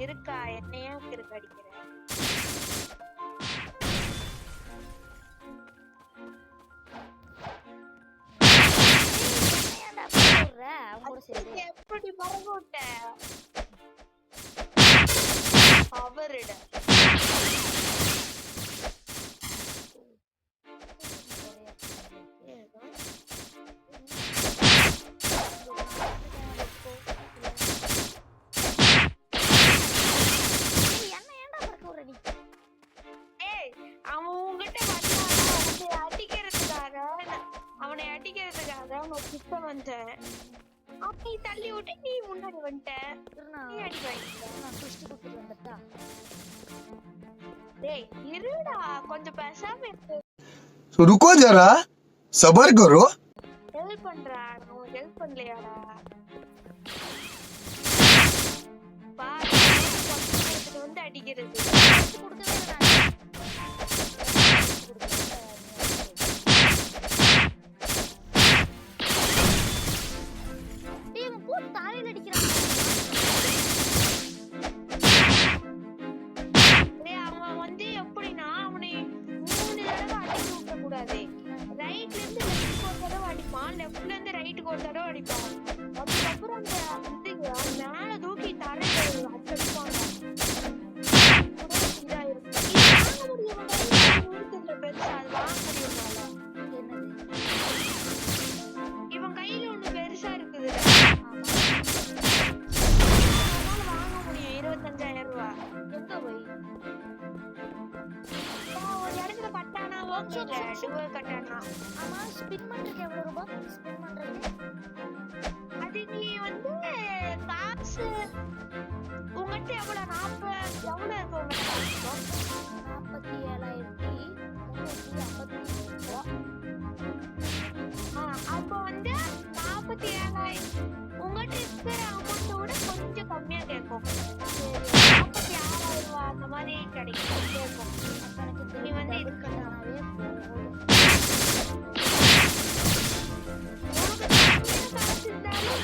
இருக்கா என்னையா கிறுக்கு அடிக்கிற? எப்படி மறந்துட்ட அவரிட அவனை அடிக்கிறதுக்காக அவன் கிட்ட வந்தேன். அப்படி தள்ளி விட்டு நீ முன்னாடி வந்துட்ட. நீ அடி வாங்கிட்ட. டேய் இருடா கொஞ்சம் பேசாம இரு. रुको जरा सबर करो. ஹெல்ப் பண்றா நான் ஹெல்ப் பண்ணலையாடா? பாரு வந்து அடிக்கிறது. இவன் கையில ஒண்ணு பெருசா இருக்குது. வாங்க முடியும் 25,000 ரூபாய். எங்க போய் ஒரு இடத்துல கட்டானா ஓகே கட்டானா. ஆமா ஸ்பின் பண்றதுக்கு எவ்வளவு ரூபாய் ஸ்பின் பண்றதுக்கு? அது நீ வந்து காசு உங்ககிட்ட எவ்வளவு 40 எவ்வளவு இருக்கு உங்ககிட்ட? 47,350 அப்போ வந்து 47,000 உங்ககிட்ட இருக்கிற அமௌண்ட் விட கொஞ்சம் கம்மியா கேட்கும். 46,000 ரூபாய் அந்த மாதிரி கிடைக்கும் கேட்கும். நீ வந்து இதுக்குனாவே காசு இருந்தாலும்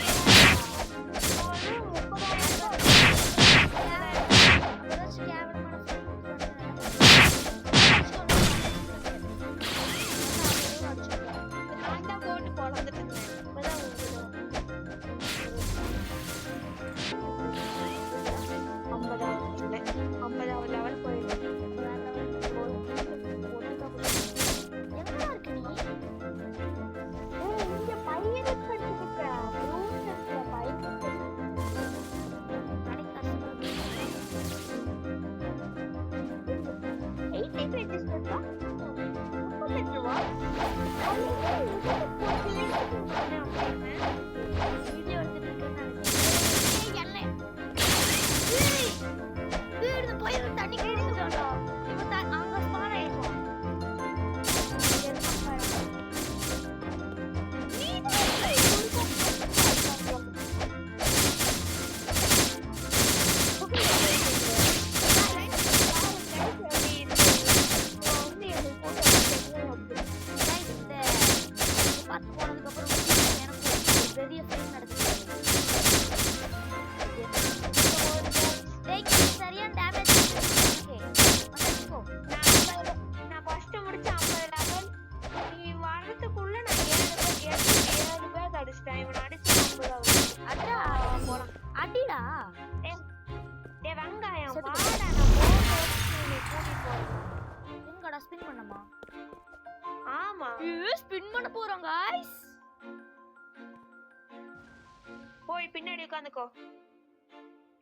போய் பின்னாடி உட்காந்துக்கோ.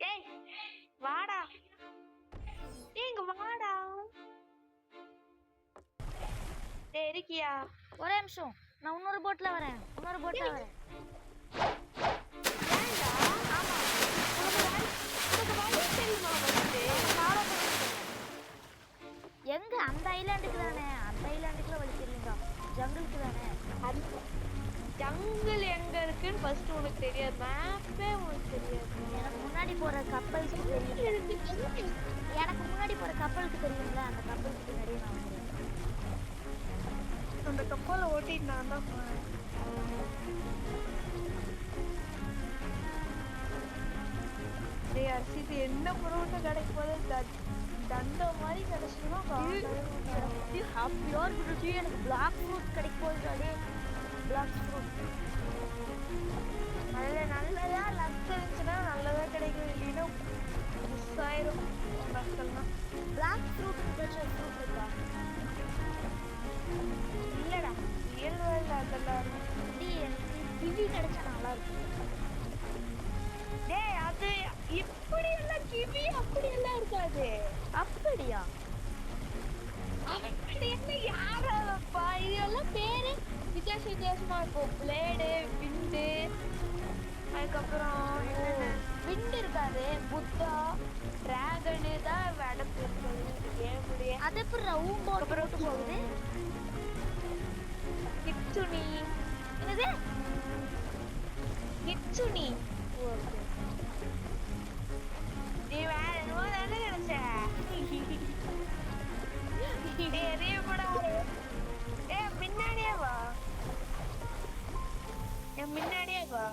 ஏய் வாடா, இங்க வாடா. டேய் இருக்கியா? ஒரே நிமிஷம், நான் இன்னொரு போட்ல வரேன். ஏண்டா? ஆமா உனக்கு வழி தெரியுமா? எங்க அந்த ஐலாண்டுக்கு தானே? அந்த ஐலாண்டுக்குள்ள வழி தெரியுங்களா? ஜங்கிளுக்கு தானே? ஜங்கிள் எங்க இருக்குன்னு ஃபர்ஸ்ட் உனக்கு தெரியாது. மேப்பே உனக்கு தெரியாது. எனக்கு முன்னாடி போற கப்பலுக்கு தெரியும். எனக்கு முன்னாடி போற கப்பலுக்கு தெரியும்ல, அந்த கப்பலுக்கு பின்னாடியே நான் வந்துடுறேன். அந்த கப்பலை ஓட்டிட்டு நான் தான் போறேன். இது என்ன பொருட்டு கிடைக்கும் போது தண்ட மாதிரி கிடைச்சுன்னா ஹாப்பியா இருக்கு. எனக்கு பிளாக் ஃப்ரூட் கிடைக்கும் போது பிளாக் ஃப்ரூட் நல்லதா லக் இருந்துச்சுன்னா நல்லதா கிடைக்கும், இல்லைன்னா மிஸ் ஆயிரும் லக்கெல்லாம். பிளாக் ஃப்ரூட் ஃப்ரூட் இருக்கா? இல்லடா ரியல் வேர்ல்ட் அதெல்லாம் கிவி கிடைச்சா நல்லா இருக்கும். டேய் அது இப்படி எல்லாம் கிவி அப்படி எல்லாம் இருக்காது. அப்படியா? அப்படி என்ன யாராப்பா, இதெல்லாம் பேரு வித்தியாச வித்தியாசமா இருக்கும். பிளேடு, விண்டு, அதுக்கப்புறம் விண்டு இருக்காது, புத்தா, டிராகனு தான் வெடப்பு இருக்குது. ஏன் முடிய அது எப்படி ஊம்போட்டு போட்டு போகுது? கிட்சுனி. என்னது கிட்சுனி? நீ வேற என்னமோ தானே நினைச்ச. முன்னாடியே வா, என் முன்னாடியே வா.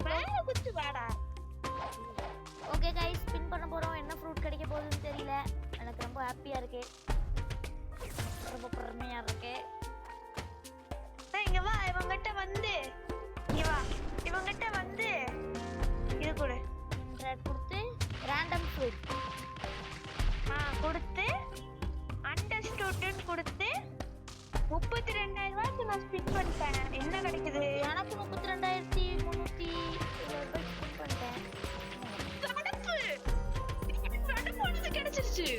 வேற குத்து வாடா. ஓகே கைஸ், ஸ்பின் பண்ண போறோம். என்ன ஃப்ரூட் கிடைக்க போகுதுன்னு தெரியல. எனக்கு ரொம்ப ஹாப்பியா இருக்கு, ரொம்ப பெருமையா இருக்கு. இங்க வா, இவங்கிட்ட வந்து இங்க வா, இவங்கிட்ட வந்து இது கொடு. கொடுத்து ரேண்டம் ஃப்ரூட் கொடுத்து அண்டர்ஸ்டூட்னு கொடுத்து 32,000 ரூபாய்க்கு நான் ஸ்பின் பண்ணிட்டேன். என்ன கிடைக்குது? எனக்கு 32,300 ஸ்பின் பண்ணிட்டேன். கடப்பு கிடைச்சிருச்சு.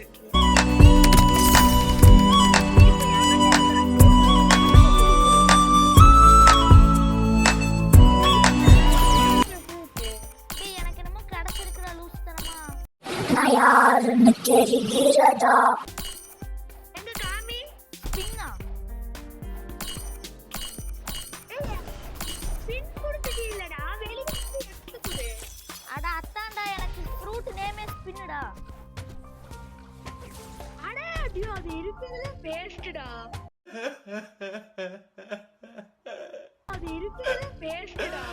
எனக்கு என்னமோ கிடைச்சிருக்கிற லூஸ் தரமா யாருன்னு தெரிகிறதா? எங்க காமி ஸ்பின்னா ஸ்பின் கொடுத்துட்டு இல்லடா, வெளிய வந்து எடுத்துக்குடு. அட அத்தான்டா, எனக்கு ஃப்ரூட் நேமே ஸ்பின்னுடா. அட அடியோ, அது இருக்குதுல பேஸ்ட்டா. அது இருக்குதுல பேஸ்ட்டா.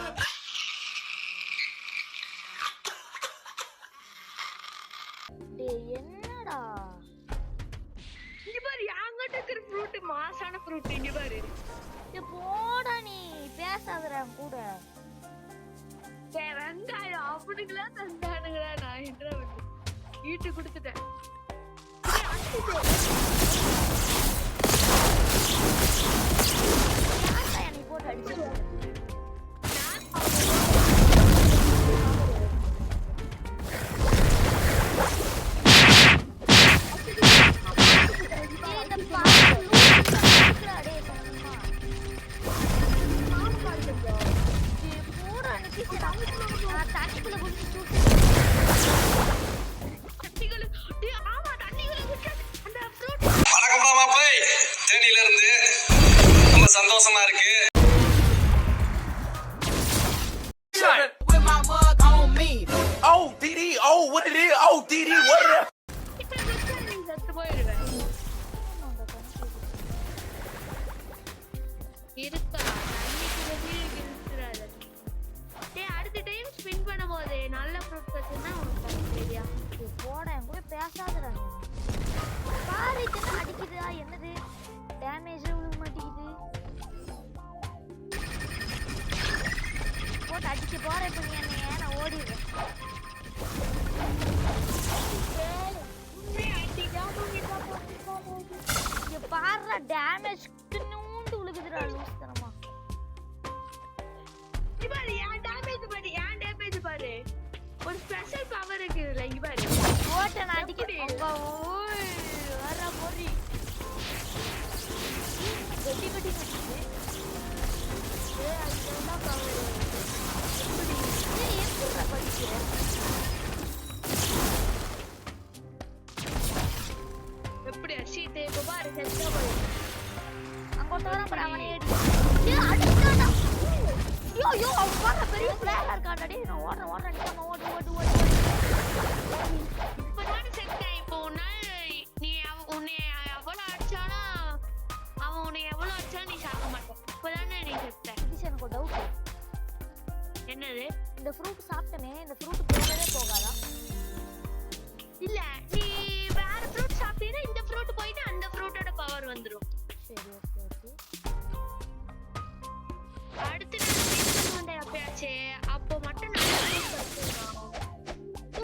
டேய் என்னடா இங்க பாரு, யாங்கிட்ட இருக்கிற ஃப்ரூட் மாசான ஃப்ரூட். இங்க பாரு, போடா, நீ பேசாதடா கூட. வெங்காயம் அப்படிங்களா தந்தானுங்களா? நான் என்ன வீட்டு கொடுத்துட்டேன். நீ போட்டு அடிச்சு வணக்கம்டா மாப்பிள்ளை, தேனியில இருந்து ரொம்ப சந்தோஷமா இருக்கு. With my mug on me. Oh, DD, oh, what it is? Oh, DD, what it is? செத்து போயிருவேன். இருக்கா அன்னைக்கு இருக்கிறாரு. டேய், அடுத்த டைம் ஸ்பின் பண்ணும்போது நல்ல ஃப்ரூட் கட்டுனா உனக்கு சரியா போட கூட பேசாதடா. பாரு என்ன அடிக்குதா, என்னது டேமேஜ் விழுக மாட்டேங்குது. போட்டு அடிக்க போற. இப்ப நீ என்ன, நான் ஓடிடுறேன். இங்க பாருடா, டேமேஜ் நூண்டு விழுகுதுடா லூஸ் தரமா. பாரு, ஏன் டேமேஜ் பாரு, ஒரு ஸ்பெஷல் பவர் இருக்குதுல. இங்க பாரு, போட்ட நான் அடிக்கிறேன். வர போறி கட்டி கட்டி கட்டிது. அதுதான் பவர். எப்படி படிக்கிறேன்? எப்படி அடிச்சிட்டு இப்ப பாரு, செத்தா பாரு. அங்கோட்ட வர அப்புறம் அவனே அடிச்சாடா. ஐயோ, அவன் பாரு பெரிய பிளேயரா இருக்காடா. டேய், நான் ஓடுறேன் நிக்காம ஓடு. இப்பதான் செத்தேன். இப்போ நீ உன்னை எவ்வளவு அடிச்சாலும் அவன் உன்னை எவ்வளவு அடிச்சாலும் நீ சாக மாட்டேன். இப்பதானே நீ செத்த. எனக்கு ஒரு டவுட். என்னது? இந்த ஃப்ரூட் சாப்பிட்டனே, இந்த ஃப்ரூட் போகவே போகாதா? இல்ல நீ வேற ஃப்ரூட் சாப்பிட்டீனா இந்த ஃப்ரூட் போயிட்டு அந்த ஃப்ரூட்டோட பவர் வந்துரும். சரி ஓகே ஓகே. அடுத்து நான் ஸ்பின் பண்ணுவேன் அப்பயாச்சே, அப்போ மட்டும் நான் ஃப்ரூட் எடுத்துக்கலாம்.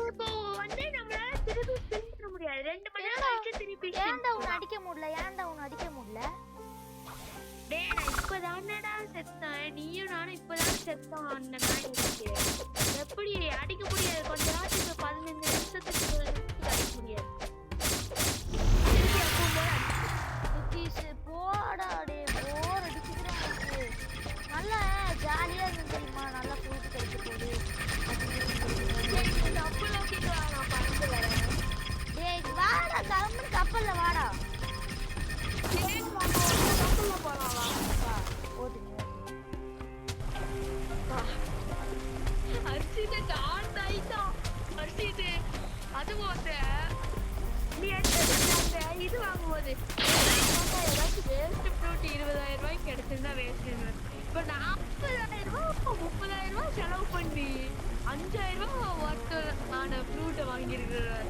இப்போ வந்து நம்மளால திருப்பி ஸ்பின் பண்ண முடியாது. 2 மணி நேரம் கழிச்சு திருப்பி ஏன்டா உன்னை அடிக்க முடியல? ஏன்டா உன்னை அடிக்க முடியல? டேய் நான் இப்பதானடா செத்தேன். நீயும் நானும் இப்பதான் செத்தோம். அந்த மாதிரி இருக்கு. எப்படி அடிக்க முடியாது? கொஞ்ச நேரத்துக்கு 15 நிமிஷத்துக்கு அடிக்க முடியாது. திருப்பி அப்போ போல நிதிஷ் போடா டே, போர் அடிக்குதுடா எனக்கு. நல்லா ஜாலியா இருந்து தெரியுமா? நல்லா ஃப்ரூட் கிடைக்க போகுது. கப்பல் ஓட்டிட்டு வா, நான் பறந்து வரேன். டேய் வாடா, கம்மன் கப்பல்ல வாடா. கப்பல்ல போலாம் வா. வா ஓட்டுங்க. அரிசிட்டு டாட் ஆயிட்டான். அரிசிட்டு அது போட்ட நீ எடுத்து இது வாங்கும்போது ஏதாச்சும் வேஸ்ட் ஃப்ரூட் 20,000 ரூபாய்க்கு கிடைச்சிருந்தா வேஸ்ட். இப்போ 40,000 ரூபாய் 30,000 ரூபாய் செலவு பண்ணி 5,000 ரூபாய் ஒர்த்து ஆன ஃப்ரூட்டை வாங்கியிருக்கிறேன்.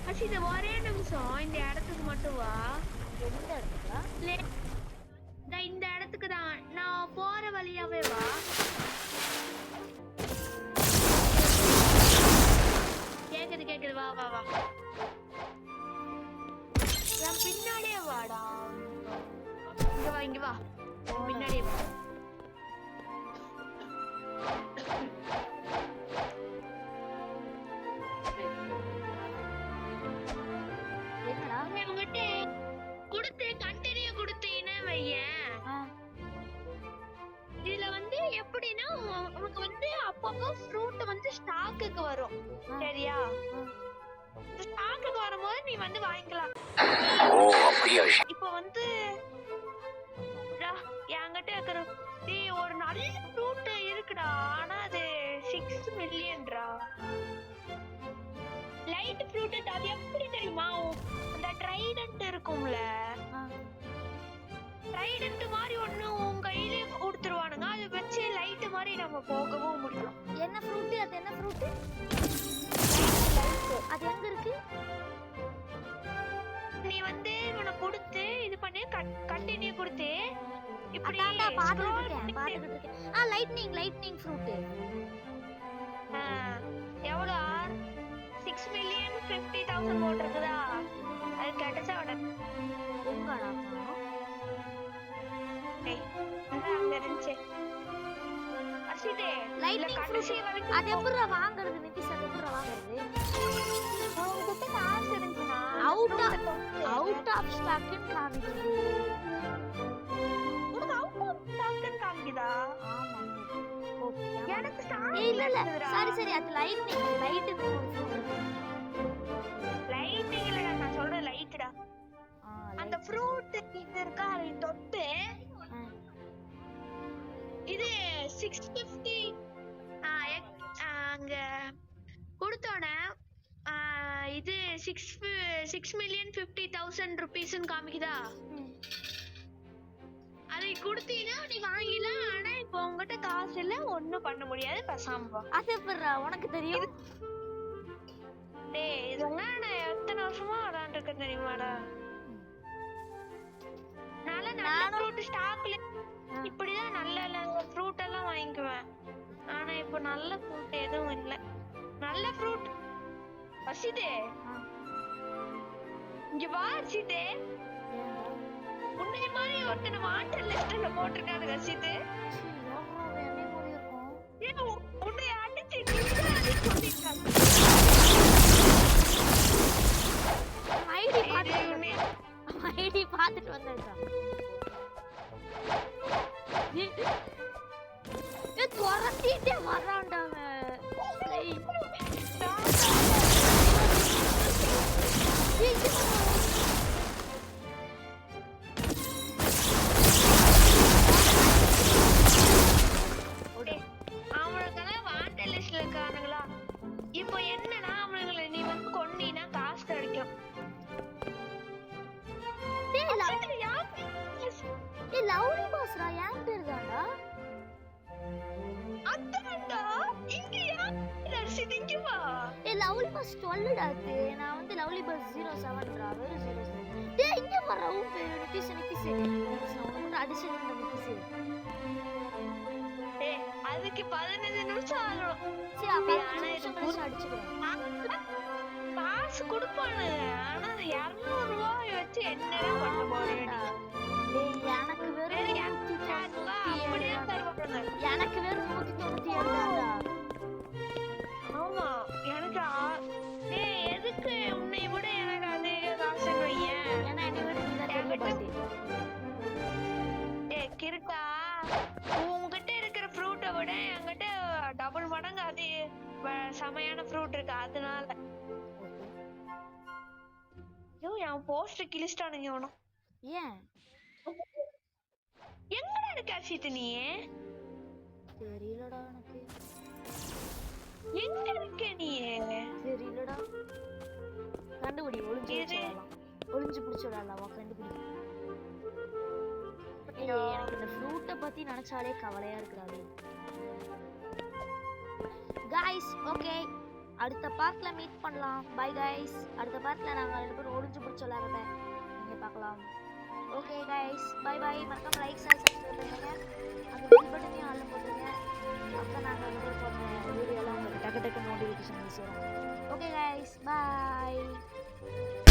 அரிசிட்டு ஒரே நிமிஷம் இந்த இடத்துக்கு மட்டும் வா. எந்த இடத்துக்கா? இந்த இடத்துக்கு தான் நான் போற வழியாவே வா. கேக்குது வா வா வா. என் பின்னாடியே வாடா. இங்க வா பின்னாடியே வா. என்னடா? உங்ககிட்ட கொடுத்து கண்டினியூ கொடுத்தீங்கன்னா வையேன், இதுல வந்து எப்படின்னா உனக்கு வந்து அப்பப்போ ஃப்ரூட் வந்து ஸ்டாக்குக்கு வரும். சரியா? ஸ்டாக்குக்கு வரும்போது நீ வந்து வாங்கிக்கலாம். இப்போ வந்து என்கிட்ட இருக்கிற ஒரு நல்ல ஃப்ரூட் இருக்குடா, ஆனா அது 6 மில்லியன்டா. லைட் ஃப்ரூட் அது எப்படி தெரியுமா? அந்த ட்ரைடன்ட் இருக்கும்ல, ட்ரைடன்ட் மாதிரி ஒண்ணு உன் கையிலே கொடுத்துருவானுங்க. அதை வச்சு லைட் மாதிரி நம்ம போகவும் முடியும். என்ன ஃப்ரூட்? அது என்ன ஃப்ரூட்? அது எங்க இருக்கு? நீ வந்து உனக்கு கொடுத்து இது பண்ணி கண்டினியூ கொடுத்து இப்படி பாத்துக்கிட்டு இருக்கேன். லைட்னிங் ஃப்ரூட் எவ்வளோ 6,50,000 போட்டிருக்குதா? அது கிடைச்சா உடனே எங்கடா? அங்க இருந்துச்சு. அசிதே லைட்னிங் ஃப்ரூட் அது எப்பறா வாங்குறது? நிதிஷ் அது எப்பறா வாங்குறது? உன்கிட்ட காசு இருந்துச்சுனா அவுட் ஆஃப் ஸ்டாக்னு காமிக்குது. உனக்கு அவுட் ஆஃப் ஸ்டாக்னு காமிக்குதா? ஆமா. எனக்கு ஸ்டாக் இல்ல சரி அது லைட்னிங் இல்ல, நான் சொல்ற லைட்டா. அந்த ஃப்ரூட் இது இருக்கா, அதை தொட்டு இது 650 அங்க கொடுத்தோன்னே இது 6,50,000 rupeesன்னு காமிக்குதா? அதை கொடுத்தீங்கன்னா நீ வாங்கிலாம். ஆனா இப்போ உங்ககிட்ட காசு இல்ல, ஒண்ணும் பண்ண முடியாது. பேசாம வா. அது எப்பறா உனக்கு தெரியும்? டேய் இதெல்லாம் நான் எத்தனை வருஷமா விளையாண்டுருக்கேன் தெரியுமாடா? நல்ல ஃப்ரூட் ஸ்டாக்ல இப்படிதான் நல்ல ஃப்ரூட் எல்லாம் வாங்கிக்குவேன். ஆனா இப்போ நல்ல ஃப்ரூட் எதுவும் இல்ல. நல்ல ஃப்ரூட் அசிதே இங்க வா. அசிதே உன்னை மாதிரி ஒருத்தனை வாண்டட் லிஸ்ட்ல போட்டிருக்காரு. அசிதே உன்னை அடிச்சு சொல்லிட்டாங்க. ஐடி பாத்துட்டு வந்தேன். துரத்திட்டே வரான்டாங்க. அவனுக்கெல்லாம் வாண்டட் லிஸ்ட்ல இருக்கானுங்களா? இப்போ என்னன்னா அவனுங்களை நீ வந்து கொன்னீனா காசு கிடைக்கும். பாஸ்ரா என் பேர் தான்டா. அத்தனடா இங்கயா ரஷித் இங்க வா. லவ்லி பஸ் 12 டா அது. நான் வந்து லவ்லி பஸ் 07 வெறும் 07. டேய் இங்க பாரு உன் பேர் நிதிஷ். நான் அடிச்சு நிதிஷ். டேய் அதுக்கு 15 நிமிஷம் ஆகும். சரி அப்ப நான் அடிச்சுக்கிறேன். காசு கொடுப்பானு. ஆனா 200 ரூபாய் வச்சு என்னடா பண்ண போறேடா? டேய் எனக்கு வெறும் 197 அப்படியே தருவாங்க. எனக்கு வெறும் 197 தான்டா. ஆமா எனக்கு டேய் எதுக்கு உன்னை விட எனக்கு அதிக காசு வையேன். ஏன்னா என்னை விட நீ தான் பெரிய பாட்டி. டேய் கிறுக்கா உன்கிட்ட இருக்கிற ஃப்ரூட்டை விட என்கிட்ட டபுள் மடங்கு அது செமையான ஃப்ரூட் இருக்கு அதனால. ஐயோ என் போஸ்டர் கிழிச்சிட்டானுங்க இவனும். ஏன் எங்கடா இருக்க அர்ஷித் நீ? தெரியலடா எனக்கு. எங்க இருக்க நீ? தெரியலடா. கண்டுபிடி ஒளிஞ்சு பிடிச்சிடலாம் கண்டுபிடி. எனக்கு இந்த ஃப்ரூட்டை பத்தி நினைச்சாலே கவலையா இருக்குறாரு. गाइस ஓகே அடுத்த பார்ட்ல மீட் பண்ணலாம். By guys. அடுத்த பார்ட்ல நாங்க ரெண்டு பேரும் ஒளிஞ்சு பிடிச்சு விளையாடுறத நீங்க பார்க்கலாம். Okay guys bye bye. மறக்காம லைக் சப்ஸ்கிரைப் பண்ணுங்க. அந்த பெல் பட்டனையும் ஆல்ல போடுங்க. அப்ப நாங்க அப்லோட் பண்ண வீடியோலாம் உங்களுக்கு டக்கு டக்கு நோட்டிஃபிகேஷன் சேரும். Okay guys by.